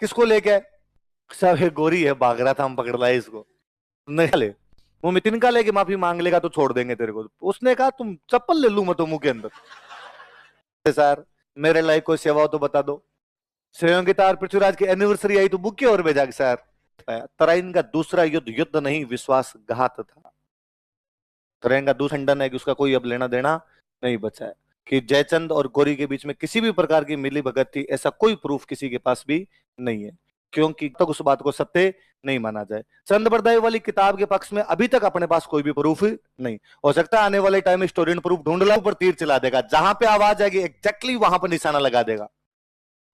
किसको लेके आए? सब ये गोरी है, भाग रहा था, हम पकड़ लाए इसको। नहीं ले, वो मितिन का लेके माफी मांग लेगा तो छोड़ देंगे तेरे को। उसने कहा तुम चप्पल ले लू मैं तो मुंह के अंदर। सर मेरे लायक कोई सेवा हो तो बता दो। सेवा की तार पृथ्वीराज की एनिवर्सरी आई तो बुक और भेजा कि सर तराइन का दूसरा युद्ध युद्ध नहीं विश्वासघात था। तराइन का दूसरा खंडन है कि उसका कोई अब लेना देना नहीं बचा है, कि जयचंद और गौरी के बीच में किसी भी प्रकार की मिली भगत थी ऐसा कोई प्रूफ किसी के पास भी नहीं है, क्योंकि तक उस बात को सत्य नहीं माना जाए। चंद बरदाई वाली किताब के पक्ष में अभी तक अपने पास कोई भी प्रूफ नहीं। हो सकता है आने वाले टाइम में स्टोरियन प्रूफ ढूंढ ला, ऊपर तीर चला देगा, जहां पे आवाज आएगी एग्जैक्टली वहां पर निशाना लगा देगा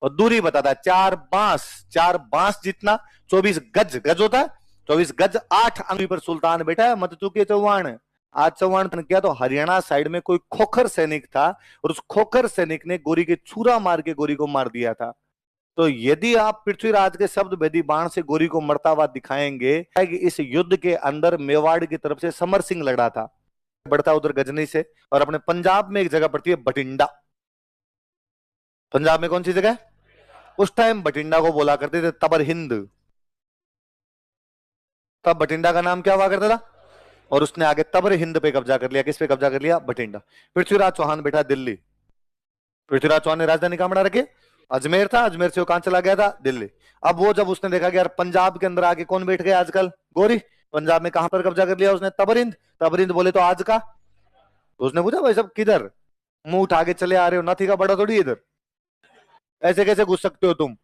और दूरी बताता है। चार बांस जितना 24 गज, गज होता है 24 गज 8 अंगुली पर सुल्तान बैठा है, मत चुके चौहान। आज चौहान ने किया तो हरियाणा साइड में कोई खोखर सैनिक था और उस खोखर सैनिक ने गोरी के छुरा मार के गोरी को मार दिया था। तो यदि आप पृथ्वीराज के शब्द भेदी बाण से गोरी को मरता हुआ दिखाएंगे कि इस युद्ध के अंदर मेवाड़ की तरफ से समर सिंह लड़ा था, बढ़ता उधर गजनी से, और अपने पंजाब में एक जगह पड़ती है बठिंडा। पंजाब में कौन सी जगह? उस टाइम बठिंडा को बोला करते थे तबर हिंद। तब बठिंडा का नाम क्या हुआ करता था? और उसने आगे तबर हिंद पे कब्जा कर लिया। किस पे कब्जा कर लिया? बठिंडा। पृथ्वीराज चौहान बैठा दिल्ली। पृथ्वीराज चौहान ने राजधानी कहां बना रखी? अजमेर था, अजमेर से वो कहां चला गया था? दिल्ली। अब वो जब उसने देखा कि यार पंजाब के अंदर आके कौन बैठ गया आजकल? गोरी। पंजाब में कहां पर कब्जा कर लिया उसने? तबरिंद। तबरिंद बोले तो आज का। तो उसने पूछा भाई सब किधर? मुंह उठा के चले आ रहे हो, नाथी का बड़ा थोड़ी इधर, ऐसे कैसे घुस सकते हो तुम?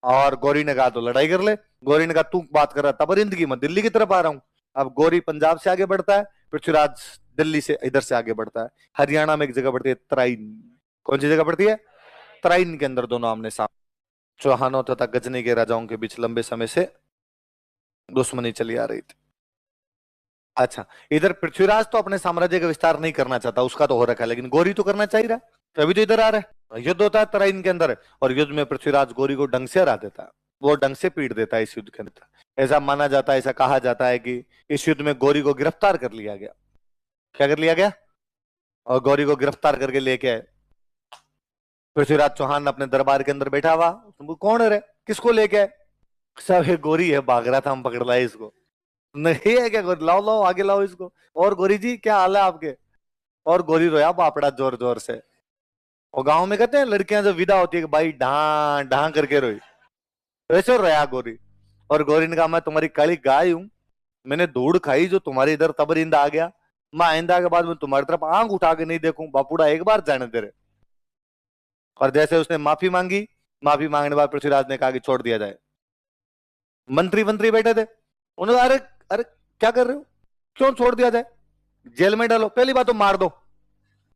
और गौरी ने कहा तो लड़ाई कर ले। गौरी ने कहा तू बात कर रहा तबरिंद की, मैं दिल्ली की तरफ आ रहा हूं। अब गौरी पंजाब से आगे बढ़ता है, पृथ्वीराज दिल्ली से इधर से आगे बढ़ता है। हरियाणा में एक जगह पड़ती है तराइन। कौन सी जगह पड़ती है? तराइन के अंदर दोनों आमने सामने। चौहानों तथा गजनी के राजाओं के बीच लंबे समय से दुश्मनी चली आ रही थी। अच्छा, इधर पृथ्वीराज तो अपने साम्राज्य का विस्तार नहीं करना चाहता, उसका तो हो रखा है, लेकिन गौरी तो करना चाहिए रहा, तभी तो इधर आ रहा है। युद्ध होता है तराइन के अंदर और युद्ध में पृथ्वीराज गौरी को ढंग से हरा देता है, वो ढंग से पीट देता है इस युद्ध के अंदर। ऐसा माना जाता है, ऐसा कहा जाता है कि इस युद्ध में गौरी को गिरफ्तार कर लिया गया। क्या कर लिया गया? और गौरी को गिरफ्तार करके लेके आए। पृथ्वीराज चौहान अपने दरबार के अंदर बैठा हुआ, कौन है रे, किसको लेके आए? सब ये गोरी है, भाग रहा था, हम पकड़ लाए इसको। नहीं है क्या गोरी? लाओ लाओ आगे लाओ इसको। और गोरी जी क्या हाल है आपके? और गोरी रोया बापड़ा जोर जोर से। और गांव में कहते हैं लड़कियां जब विदा होती है कि भाई ढां ढां करके रोई, वैसे रोया गोरी। और गोरी ने कहा मैं तुम्हारी काली गाय हूं, मैंने धूड़ खाई जो तुम्हारे इधर तबरिंद आ गया, मैं आइंदा के बाद मैं तुम्हारी तरफ आंख उठा के नहीं देखूं, बापूड़ा एक बार जाने दे रहे। और जैसे उसने माफी मांगी, माफी मांगने के बाद पृथ्वीराज ने कहा कि छोड़ दिया जाए। मंत्री मंत्री बैठे थे, उन्होंने अरे अरे क्या कर रहे हो, क्यों छोड़ दिया जाए? जेल में डालो। पहली बात तो मार दो,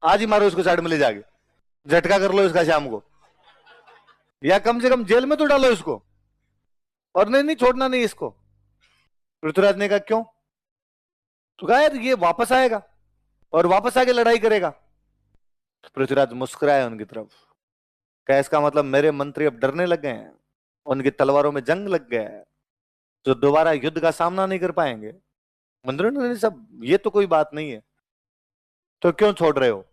आज ही मारो इसको, साइड में ले जाके झटका कर लो इसका शाम को, या कम से कम जेल में तो डालो इसको। और नहीं नहीं छोड़ना नहीं इसको। पृथ्वीराज ने कहा क्यों? तो कहा यार ये वापस आएगा और वापस आके लड़ाई करेगा। पृथ्वीराज मुस्कुराए उनकी तरफ, क्या इसका मतलब मेरे मंत्री अब डरने लग गए हैं, उनकी तलवारों में जंग लग गया है, जो दोबारा युद्ध का सामना नहीं कर पाएंगे? मंत्री ने सब ये तो कोई बात नहीं है, तो क्यों छोड़ रहे हो?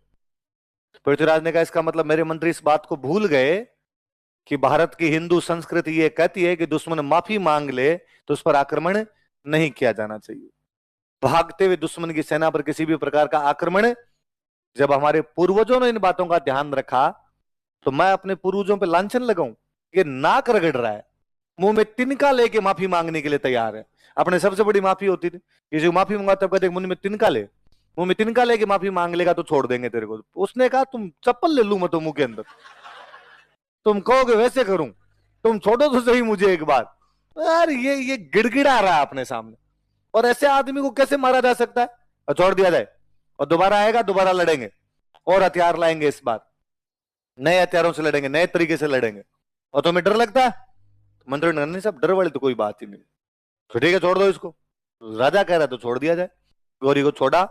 पृथ्वीराज ने कहा इसका मतलब मेरे मंत्री इस बात को भूल गए कि भारत की हिंदू संस्कृति ये कहती है कि दुश्मन माफी मांग ले तो उस पर आक्रमण नहीं किया जाना चाहिए। भागते हुए दुश्मन की सेना पर किसी भी प्रकार का आक्रमण, जब हमारे पूर्वजों ने इन बातों का ध्यान रखा तो मैं अपने पूर्वजों पर लांछन लगाऊं? ये नाक रगड़ रहा है, मुंह में तिनका लेके माफी मांगने के लिए तैयार है। अपने सबसे बड़ी माफी होती थी कि जो माफी मांगा तब कहते मुंह में तिनका ले, मुंह में तिनका लेके माफी मांग लेगा तो छोड़ देंगे तेरे को। उसने कहा तुम चप्पल ले लू मैं तो मुंह के अंदर, तुम कहोगे वैसे करूं, तुम छोड़ो तो सही मुझे एक बार। यार ये गिड़गिड़ा रहा है अपने सामने, और ऐसे आदमी को कैसे मारा जा सकता है? और छोड़ दिया जाए, और दोबारा आएगा, दोबारा लड़ेंगे और हथियार लाएंगे, इस बार नए हथियारों से लड़ेंगे, नए तरीके से लड़ेंगे। और तुम्हें डर लगता है? मंत्री ने नहीं सब डर वाली तो कोई बात ही नहीं, तो ठीक है छोड़ दो इसको। राजा कह रहा तो छोड़ दिया जाए। गौरी को छोड़ा,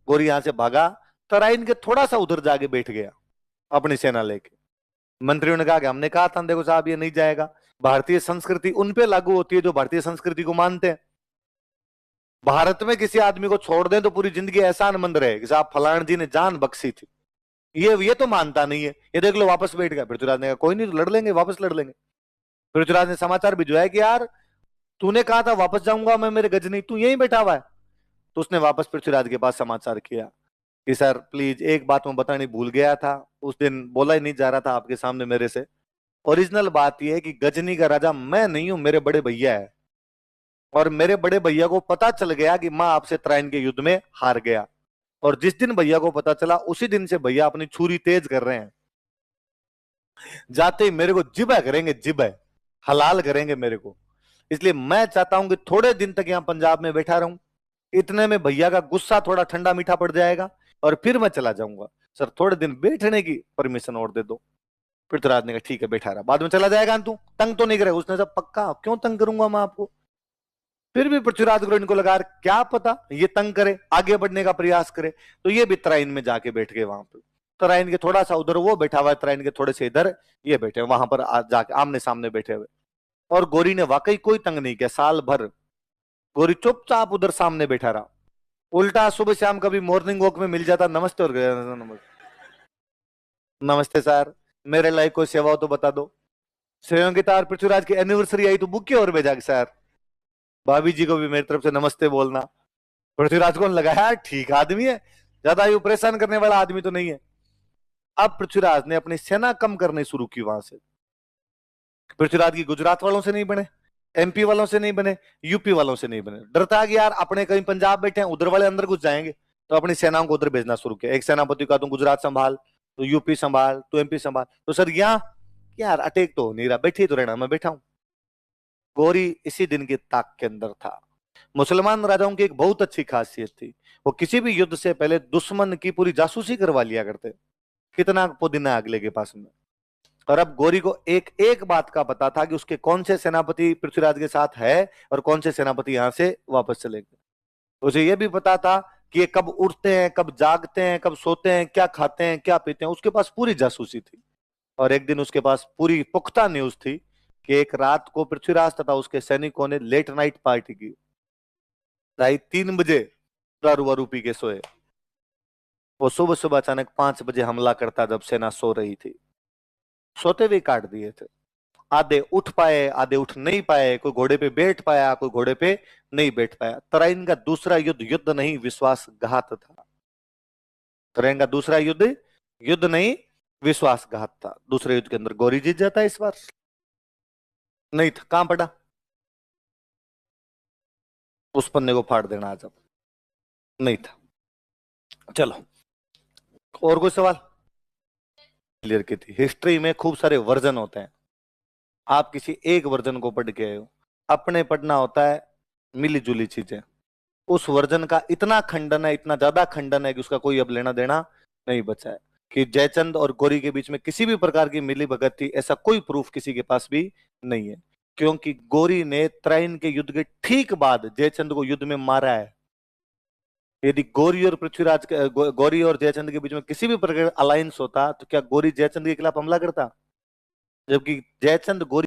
गौरी यहां से भागा, तराइन के थोड़ा सा उधर जाके बैठ गया अपनी सेना लेके। मंत्रियों ने कहा कि हमने कहा था देखो साहब ये नहीं जाएगा, भारतीय संस्कृति उन पे लागू होती है जो भारतीय संस्कृति को मानते हैं। भारत में किसी आदमी को छोड़ दें तो पूरी जिंदगी एहसानमंद रहे कि साहब फलान जी ने जान बख्शी थी, ये तो मानता नहीं है। ये देख लो वापस बैठ गया। पृथ्वीराज ने कहा कोई नहीं, तो लड़ लेंगे, वापस लड़ लेंगे। पृथ्वीराज ने समाचार भिजवाया कि यार तूने कहा था वापस जाऊंगा मैं मेरे गजनी, तू यहीं बैठा हुआ है। तो उसने वापस पृथ्वीराज के पास समाचार किया कि सर प्लीज एक बात मैं बतानी भूल गया था, उस दिन बोला ही नहीं जा रहा था आपके सामने मेरे से। ओरिजिनल बात यह है कि गजनी का राजा मैं नहीं हूं, मेरे बड़े भैया है। और मेरे बड़े भैया को पता चल गया कि मां आपसे तराइन के युद्ध में हार गया। और जिस दिन भैया को पता चला उसी दिन से भैया अपनी छुरी तेज कर रहे हैं। जाते ही मेरे को जिबा करेंगे, जिबा हलाल करेंगे मेरे को। इसलिए मैं चाहता हूं कि थोड़े दिन तक यहां पंजाब में बैठा रहूं। इतने में भैया का गुस्सा थोड़ा ठंडा मीठा पड़ जाएगा और फिर मैं चला जाऊंगा। सर थोड़े दिन बैठने की परमिशन और दे दो। पृथ्वीराज ने कहा ठीक है बैठा रहा, बाद में चला जाएगा तू, तंग तो नहीं करे। उसने सब पक्का, क्यों तंग करूंगा मैं आपको। फिर भी पृथ्वीराज को इनको लगा क्या पता ये तंग करे, आगे बढ़ने का प्रयास करे। तो ये भी तराइन में जाके बैठ गए वहां पे। तराइन के थोड़ा सा उधर वो बैठा हुआ है, तराइन के थोड़े से इधर ये बैठे, वहां पर जाके आमने सामने बैठे हुए। और गोरी ने वाकई कोई तंग नहीं किया। साल भर गोरी चुपचाप उधर सामने बैठा रहा। उल्टा सुबह शाम कभी मॉर्निंग वॉक में मिल जाता, नमस्ते और गया, नमस्ते सर, मेरे लायक कोई सेवा हो तो बता दो। श्रेयोंकिता और पृथ्वीराज की एनिवर्सरी आई तो बुके और भेजा कि सर भाभी जी को भी मेरी तरफ से नमस्ते बोलना। पृथ्वीराज को लगाया ठीक आदमी है, ज्यादा यू परेशान करने वाला आदमी तो नहीं है। अब पृथ्वीराज ने अपनी सेना कम करनी शुरू की वहां से। पृथ्वीराज की गुजरात वालों से नहीं बने, एमपी वालों से नहीं बने, यूपी वालों से नहीं बने। डरता कि यार अपने कहीं पंजाब बैठे हैं, उधर वाले अंदर घुस जाएंगे। तो अपनी सेनाओं को उधर भेजना शुरू किया। एक सेनापति का तू गुजरात संभाल, तू यूपी संभाल, तू एमपी संभाल। तो सर यहाँ यार अटैक तो हो नहीं रहा, बैठे तो रहना, मैं बैठा हूं। गौरी इसी दिन की ताक के अंदर था। मुसलमान राजाओं की एक बहुत अच्छी खासियत थी, वो किसी भी युद्ध से पहले दुश्मन की पूरी जासूसी करवा लिया करते। कितना पुदीना अगले के पास में। और अब गौरी को एक एक बात का पता था कि उसके कौन से सेनापति पृथ्वीराज के साथ है और कौन से सेनापति यहां से वापस चले गए। उसे यह भी पता था कि ये कब उठते हैं, कब जागते हैं, कब सोते हैं, क्या खाते हैं, क्या पीते हैं। उसके पास पूरी जासूसी थी। और एक दिन उसके पास पूरी पुख्ता न्यूज थी कि एक रात को पृथ्वीराज तथा उसके सैनिकों ने लेट नाइट पार्टी की। 3:30 दारू वारू पी के सोए। वो सुबह सुबह अचानक 5 बजे हमला करता जब सेना सो रही थी। सोते हुए काट दिए थे। आधे उठ पाए, आधे उठ नहीं पाए। कोई घोड़े पे बैठ पाया, कोई घोड़े पे नहीं बैठ पाया। तराइन का दूसरा युद्ध युद्ध नहीं विश्वासघात था। तराइन का दूसरा युद्ध युद्ध नहीं विश्वासघात था। दूसरे युद्ध के अंदर गौरी जीत जाता है, इस बार नहीं था। कहां पड़ा उस पन्ने को फाड़ देना आज, अब नहीं था। चलो और कोई सवाल। क्लियर की थी। हिस्ट्री में खूब सारे वर्जन होते हैं, आप किसी एक वर्जन को पढ़ के आए हो। अपने पढ़ना होता है मिली जुली चीजें। उस वर्जन का इतना खंडन है, इतना ज्यादा खंडन है कि उसका कोई अब लेना देना नहीं बचा है। कि जयचंद और गौरी के बीच में किसी भी प्रकार की मिली भगत थी, ऐसा कोई प्रूफ किसी के पास भी नहीं है। क्योंकि गौरी ने त्राइन के युद्ध के ठीक बाद जयचंद को युद्ध में मारा है। यदि गौरी और पृथ्वीराज गौरी और जयचंद के बीच में किसी भी प्रकार का अलायंस होता तो क्या गौरी जयचंद के खिलाफ हमला करता। जबकि जयचंद गौरी